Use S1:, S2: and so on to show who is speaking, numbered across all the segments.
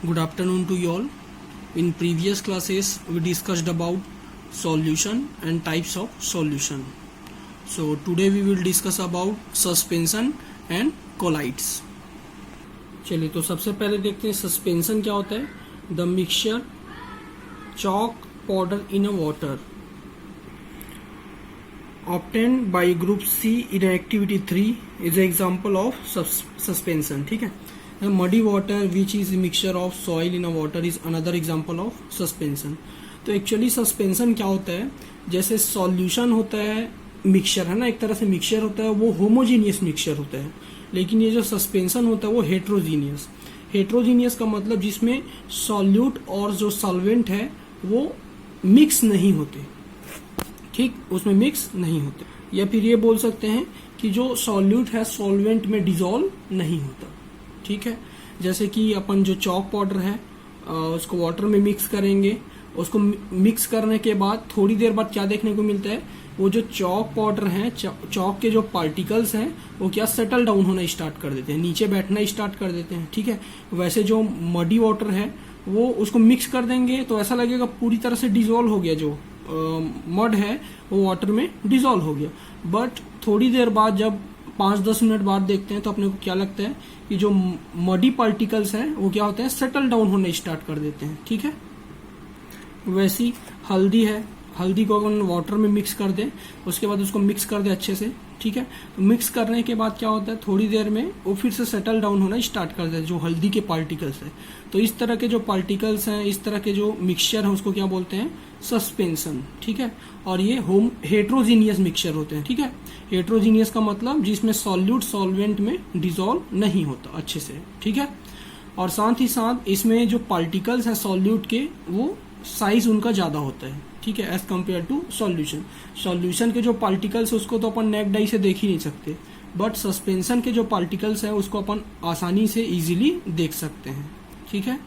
S1: Good afternoon to you all. In previous classes, we discussed about solution and types of solution. So today we will discuss about suspension and colloids. चलिए तो सबसे पहले देखते हैं suspension क्या होता है. The mixture chalk powder in a water obtained by group C in activity 3 is an example of suspension. ठीक है. Muddy water which is mixture of soil in a water is another example of suspension. तो actually suspension क्या होता है, जैसे solution होता है mixture है ना, एक तरह से मिक्सचर होता है, वो होमोजीनियस मिक्सचर होता है. लेकिन ये जो सस्पेंशन होता है वो हेट्रोजीनियस. हेट्रोजीनियस का मतलब जिसमें सॉल्यूट और जो सॉल्वेंट है वो मिक्स नहीं होते. ठीक, उसमें मिक्स नहीं होते. या फिर ये बोल सकते हैं कि जो सॉल्यूट है सॉल्वेंट में डिजोल्व नहीं होता. ठीक है. जैसे कि अपन जो चॉक पाउडर है उसको वाटर में मिक्स करेंगे, उसको मिक्स करने के बाद थोड़ी देर बाद क्या देखने को मिलता है, वो जो चॉक पाउडर है, चॉक के जो पार्टिकल्स हैं वो क्या सेटल डाउन होना स्टार्ट कर देते हैं, नीचे बैठना स्टार्ट कर देते हैं. ठीक है. वैसे जो मडी वाटर है वो उसको मिक्स कर देंगे तो ऐसा लगेगा पूरी तरह से डिजोल्व हो गया, जो मड है वो वाटर में डिजोल्व हो गया. बट थोड़ी देर बाद जब 5-10 मिनट बाद देखते हैं तो अपने को क्या लगता है कि जो मडी पार्टिकल्स हैं वो क्या होते हैं, सेटल डाउन होने स्टार्ट कर देते हैं. ठीक है. वैसी हल्दी है, हल्दी को अपन वाटर में मिक्स कर दें, उसके बाद उसको मिक्स कर दें अच्छे से. ठीक है. तो मिक्स करने के बाद क्या होता है, थोड़ी देर में वो फिर से सेटल डाउन होना स्टार्ट कर देते हैं जो हल्दी के पार्टिकल्स है. तो इस तरह के जो पार्टिकल्स हैं, इस तरह के जो मिक्सचर है उसको क्या बोलते हैं, सस्पेंशन. ठीक है. और ये हेट्रोजीनियस मिक्सचर होते हैं. ठीक है. हेट्रोजीनियस का मतलब जिसमें सॉल्यूट सॉल्वेंट में डिजोल्व नहीं होता अच्छे से. ठीक है. और साथ ही साथ इसमें जो पार्टिकल्स हैं सॉल्यूट के वो साइज उनका ज्यादा होता है. ठीक है. As compare to solution. Solution के जो पार्टिकल्स है उसको तो अपन नेक्ड आई से देख ही नहीं सकते, बट सस्पेंशन के जो पार्टिकल्स है उसको अपन आसानी से इजीली देख सकते हैं. ठीक है.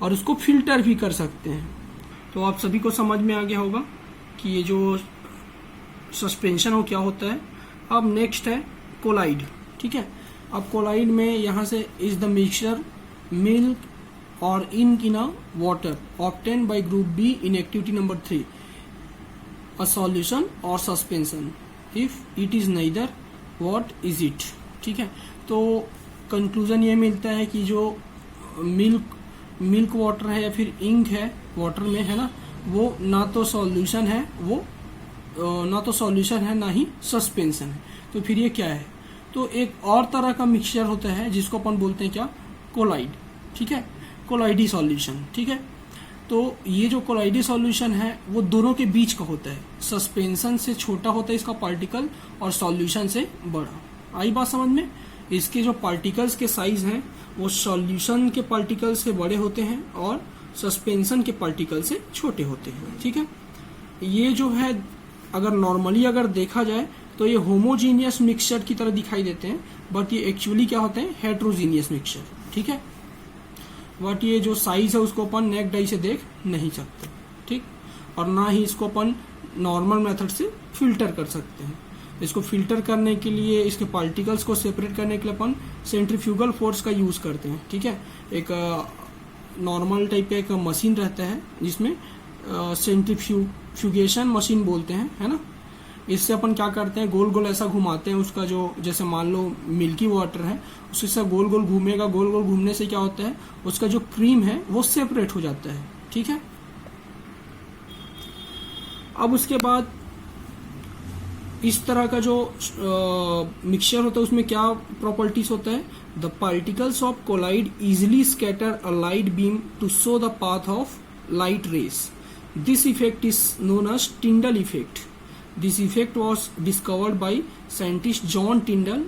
S1: और उसको फिल्टर भी कर सकते हैं. तो आप सभी को समझ में आ गया होगा कि ये जो सस्पेंशन हो क्या होता है. अब नेक्स्ट है कोलाइड. ठीक है. अब कोलाइड में यहां से इज द मिक्सचर मिल्क और ink in a water obtained by group B in activity number 3 a solution or suspension. If it is neither, what is it? ठीक है. तो कंक्लूजन ये मिलता है कि जो मिल्क वाटर है या फिर इंक है वाटर में है ना, वो ना तो सॉल्यूशन है, वो ना तो सॉल्यूशन है ना ही सस्पेंशन है. तो फिर ये क्या है, तो एक और तरह का मिक्सचर होता है जिसको अपन बोलते हैं क्या, कोलाइड. ठीक है. कोलाइडी सॉल्यूशन. ठीक है. तो ये जो कोलाइडी सॉल्यूशन है वो दोनों के बीच का होता है. सस्पेंशन से छोटा होता है इसका पार्टिकल और सॉल्यूशन से बड़ा. आई बात समझ में. इसके जो पार्टिकल्स के साइज हैं वो सॉल्यूशन के पार्टिकल से बड़े होते हैं और सस्पेंशन के पार्टिकल से छोटे होते हैं. ठीक है. ये जो है अगर नॉर्मली अगर देखा जाए तो ये होमोजीनियस मिक्सचर की तरह दिखाई देते हैं, बट ये एक्चुअली क्या होते हैं, हेट्रोजीनियस मिक्सचर. ठीक है. बट ये जो साइज है उसको अपन नेक्ड आई से देख नहीं सकते. ठीक. और ना ही इसको अपन नॉर्मल मेथड से फिल्टर कर सकते हैं. इसको फिल्टर करने के लिए, इसके पार्टिकल्स को सेपरेट करने के लिए अपन सेंट्रीफ्यूगल फोर्स का यूज करते हैं. ठीक है. एक नॉर्मल टाइप का एक मशीन रहता है जिसमें सेंट्रीफ्यूगेशन मशीन बोलते हैं, है ना. इससे अपन क्या करते हैं, गोल गोल ऐसा घुमाते हैं उसका, जो जैसे मान लो मिल्की वाटर है उससे गोल गोल घूमेगा. गोल गोल घूमने से क्या होता है, उसका जो क्रीम है वो सेपरेट हो जाता है. ठीक है. अब उसके बाद इस तरह का जो मिक्सचर होता है उसमें क्या प्रॉपर्टीज होता है, the particles of colloid easily scatter a light beam to show the path of light rays. This effect is known as Tyndall effect. This effect was discovered by scientist John Tyndall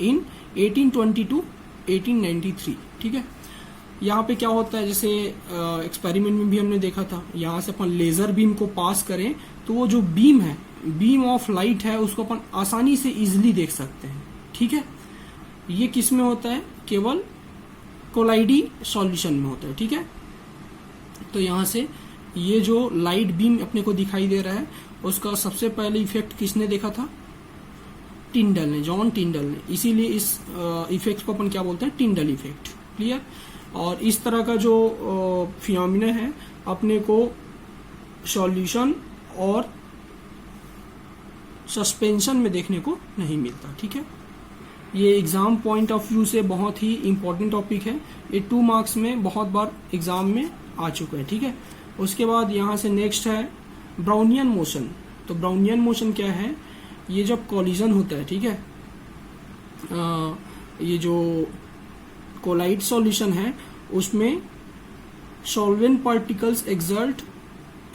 S1: in 1820 to 1893. ठीक है. यहाँ पे क्या होता है, जैसे experiment में भी हमने देखा था, यहाँ से अपन लेजर बीम को पास करें तो वो जो बीम है, बीम ऑफ लाइट है, उसको अपन आसानी से इजिली देख सकते हैं. ठीक है. ये किस में होता है, केवल कोलाइडी सॉल्यूशन में होता है. ठीक है. तो यहाँ से ये जो लाइट बीम अपने को दिखाई दे रहा है उसका सबसे पहले इफेक्ट किसने देखा था, टिंडल ने, जॉन टिंडल ने. इसीलिए इस इफेक्ट को अपन क्या बोलते हैं, टिंडल इफेक्ट. क्लियर. और इस तरह का जो फिनोमिना है अपने को सॉल्यूशन और सस्पेंशन में देखने को नहीं मिलता। ठीक है, ये एग्जाम पॉइंट ऑफ व्यू से बहुत ही इंपॉर्टेंट टॉपिक है। ये 2 मार्क्स में बहुत बार एग्जाम में आ चुका है। ठीक है, उसके बाद यहाँ से नेक्स्ट है ब्राउनियन मोशन। तो ब्राउनियन मोशन क्या है? ये जब कॉलिजन होता है, ठीक है, ये जो कोलाइड सॉल्यूशन है उसमें solvent particles exert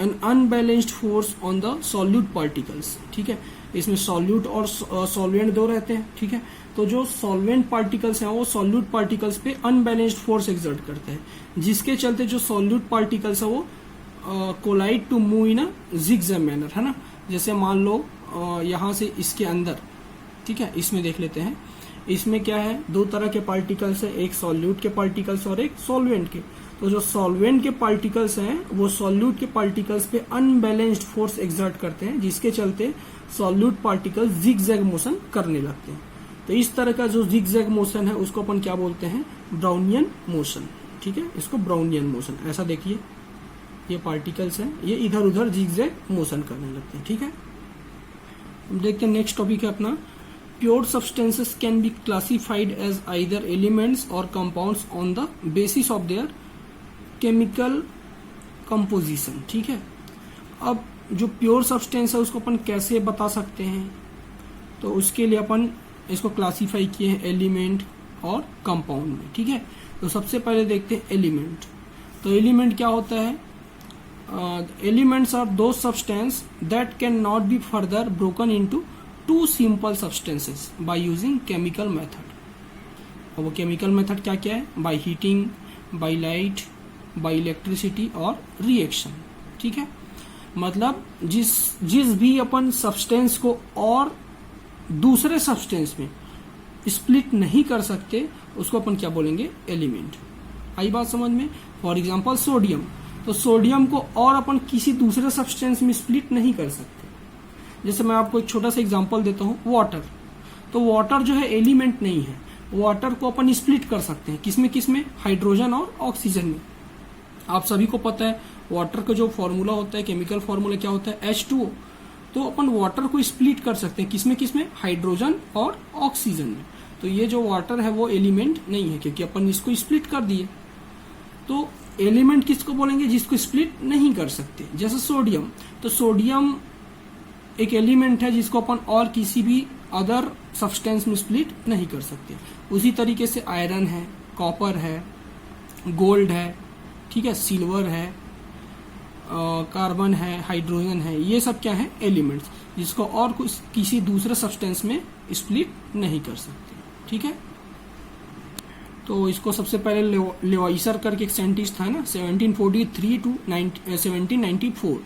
S1: N unbalanced force on the solute particles. ठीक है, इसमें सॉल्यूट और सॉल्वेंट दो रहते हैं। ठीक है, तो जो सॉल्वेंट पार्टिकल्स हैं वो सॉल्यूट पार्टिकल्स पे अनबैलेंस्ड फोर्स एक्सर्ट करते हैं, जिसके चलते जो सॉल्यूट पार्टिकल्स है वो colloid to move in a zigzag manner, है ना। जैसे मान लो यहाँ से इसके अंदर, ठीक है, इसमें देख लेते हैं, इसमें क्या है, 2 तरह के पार्टिकल्स है, एक सॉल्यूट के पार्टिकल्स और एक सॉल्वेंट के। तो जो सॉल्वेंट के पार्टिकल्स हैं वो सॉल्यूट के पार्टिकल्स पे अनबैलेंस्ड फोर्स एक्सर्ट करते हैं, जिसके चलते सॉल्यूट पार्टिकल्स जिगजैग मोशन करने लगते हैं। तो इस तरह का जो जिगजैग मोशन है उसको अपन क्या बोलते हैं? Brownian motion. ठीक है, इसको ब्राउनियन मोशन, ऐसा देखिए ये पार्टिकल्स हैं, ये इधर उधर जिगजैग मोशन करने लगते हैं। ठीक है, हम देखते हैं नेक्स्ट टॉपिक है अपना pure substances can be classified as either elements or compounds on the basis of their chemical composition. ठीक है, अब जो प्योर सब्सटेंस है उसको अपन कैसे बता सकते हैं? तो उसके लिए अपन इसको क्लासिफाई किए हैं एलिमेंट और कंपाउंड में। ठीक है, तो सबसे पहले देखते हैं एलिमेंट। तो एलिमेंट क्या होता है? एलिमेंट्स आर दो substance that can not be further broken into 2 simple substances by using chemical method. और वो केमिकल मेथड क्या क्या है? By heating, by light, bye electricity और रिएक्शन। ठीक है, मतलब जिस भी अपन सब्सटेंस को और दूसरे सब्सटेंस में स्प्लिट नहीं कर सकते उसको अपन क्या बोलेंगे? एलिमेंट। आई बात समझ में? फॉर एग्जांपल सोडियम, तो सोडियम को और अपन किसी दूसरे सब्सटेंस में स्प्लिट नहीं कर सकते। जैसे मैं आपको एक छोटा सा एग्जांपल देता हूं, वाटर। तो वाटर जो है एलिमेंट नहीं है, वाटर को अपन स्प्लिट कर सकते हैं, किसमें किसमें? हाइड्रोजन और ऑक्सीजन में। आप सभी को पता है वाटर का जो फॉर्मूला होता है, केमिकल फॉर्मूला क्या होता है? H2O। तो अपन वाटर को स्प्लिट कर सकते हैं, किसमें किसमें? हाइड्रोजन और ऑक्सीजन में। तो ये जो वाटर है वो एलिमेंट नहीं है, क्योंकि अपन इसको स्प्लिट कर दिए। तो एलिमेंट किसको बोलेंगे? जिसको स्प्लिट नहीं कर सकते। जैसे सोडियम, तो सोडियम एक एलिमेंट है जिसको अपन और किसी भी अदर सब्सटेंस में स्प्लिट नहीं कर सकते। उसी तरीके से आयरन है, कॉपर है, गोल्ड है, ठीक है, सिल्वर है, कार्बन है, हाइड्रोजन है, ये सब क्या है? एलिमेंट्स, जिसको और किसी दूसरे सब्सटेंस में स्प्लिट नहीं कर सकते। ठीक है, तो इसको सबसे पहले लेवाइसर करके एक साइंटिस्ट था ना, 1743 to 1794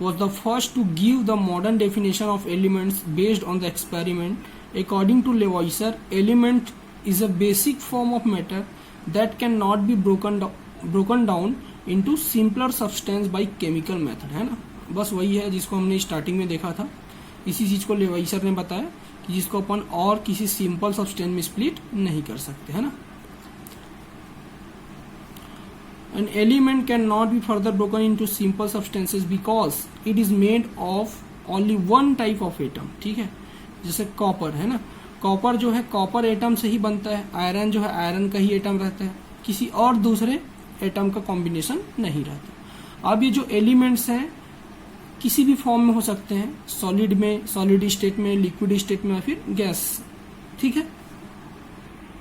S1: was the first to give the modern definition of elements based on the experiment. According to Lavoisier, element is a basic form of matter that cannot be broken down into simpler substance by chemical method, है ना। बस वही है जिसको हमने starting में देखा था। इसी चीज को लेवाइसर ने बताया कि जिसको अपन और किसी सिंपल सब्सटेंस में स्प्लिट नहीं कर सकते, है ना। An element cannot be further broken into simple substances because it is made of only one type of atom। ठीक है, जैसे कॉपर है ना, कॉपर जो है कॉपर एटम से ही बनता है, आयरन जो है आयरन का ही एटम रहता है, किसी और दूसरे एटम का कॉम्बिनेशन नहीं रहता। अब ये जो एलिमेंट्स हैं किसी भी फॉर्म में हो सकते हैं, सॉलिड में, सॉलिड स्टेट में, लिक्विड स्टेट में या फिर गैस। ठीक है,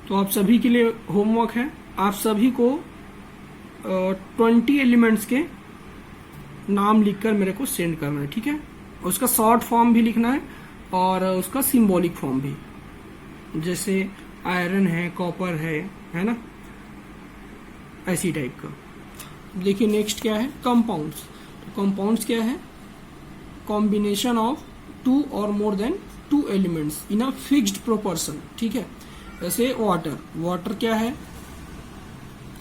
S1: तो आप सभी के लिए होमवर्क है, आप सभी को 20 एलिमेंट्स के नाम लिखकर मेरे को सेंड करना है। ठीक है, उसका शॉर्ट फॉर्म भी लिखना है और उसका सिंबॉलिक फॉर्म भी, जैसे आयरन है, कॉपर है ना, ऐसी टाइप का। देखिए नेक्स्ट क्या है? कंपाउंड्स। तो कंपाउंड्स क्या है? कॉम्बिनेशन ऑफ 2 और more than 2 elements in a fixed proportion. ठीक है, जैसे वाटर, वाटर क्या है?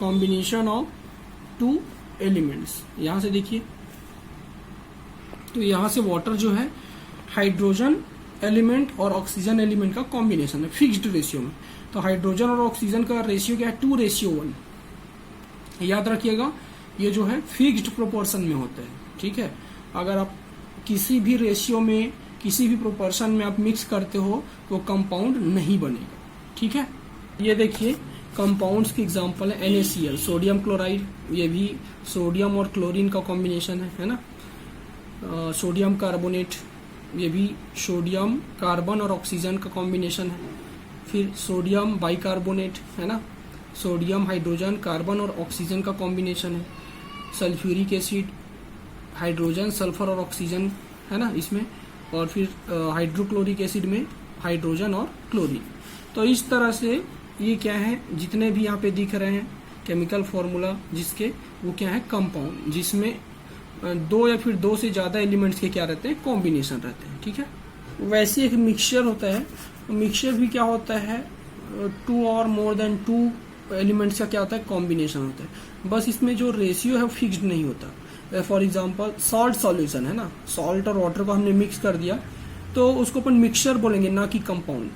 S1: Combination of 2 elements. यहां से देखिए, तो यहां से वाटर जो है हाइड्रोजन एलिमेंट और ऑक्सीजन एलिमेंट का कॉम्बिनेशन है फिक्स्ड रेशियो में। तो हाइड्रोजन और ऑक्सीजन का रेशियो क्या है? 2:1। याद रखिएगा ये जो है फिक्स्ड प्रोपोर्शन में होते हैं, ठीक है। अगर आप किसी भी रेशियो में किसी भी प्रोपोर्शन में आप मिक्स करते हो तो कंपाउंड नहीं बनेगा, ठीक है। ये देखिए कंपाउंड्स की एग्जांपल है NaCl, सोडियम क्लोराइड, ये भी सोडियम और क्लोरीन का कॉम्बिनेशन है ना। सोडियम कार्बोनेट, ये भी सोडियम कार्बन और ऑक्सीजन का कॉम्बिनेशन है। फिर सोडियम बाइकार्बोनेट है ना, सोडियम हाइड्रोजन कार्बन और ऑक्सीजन का कॉम्बिनेशन है। सल्फ्यूरिक एसिड, हाइड्रोजन सल्फर और ऑक्सीजन है ना इसमें। और फिर हाइड्रोक्लोरिक एसिड में हाइड्रोजन और क्लोरीन। तो इस तरह से ये क्या है, जितने भी यहाँ पे दिख रहे हैं केमिकल फॉर्मूला जिसके, वो क्या है कंपाउंड, जिसमें दो या फिर दो से ज्यादा एलिमेंट्स के क्या रहते हैं, कॉम्बिनेशन रहते हैं, ठीक है। वैसे एक मिक्सचर होता है, मिक्सचर भी क्या होता है, 2 और मोर देन 2 एलिमेंट्स का क्या होता है, कॉम्बिनेशन होता है। बस इसमें जो रेशियो है वो फिक्स्ड नहीं होता। फॉर एग्जांपल सॉल्ट सॉल्यूशन है ना, सॉल्ट और वाटर को हमने मिक्स कर दिया तो उसको अपन मिक्सचर बोलेंगे, ना कि कंपाउंड।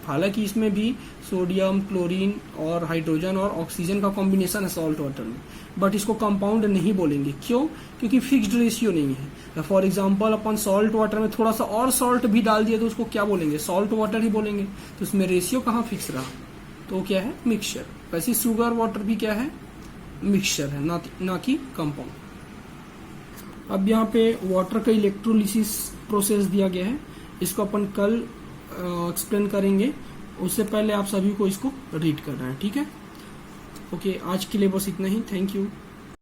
S1: हालांकि इसमें भी सोडियम, क्लोरीन और हाइड्रोजन और ऑक्सीजन का कॉम्बिनेशन है सॉल्ट वाटर में, बट इसको कंपाउंड नहीं बोलेंगे। क्यों? क्योंकि फिक्स्ड रेशियो नहीं है। For example upon salt water में थोड़ा सा और सॉल्ट भी डाल दिया तो उसको क्या बोलेंगे, सॉल्ट वाटर ही बोलेंगे। तो इसमें रेशियो कहाँ फिक्स रहा, तो क्या है, मिक्सचर। वैसे शुगर वाटर भी क्या है, मिक्सचर है, ना कि कंपाउंड। अब यहाँ पे वाटर का इलेक्ट्रोलिसिस प्रोसेस दिया गया है, इसको अपन कल एक्सप्लेन करेंगे। उससे पहले आप सभी को इसको रीड करना है, ठीक है। ओके, आज के लिए बस इतना ही। Thank you.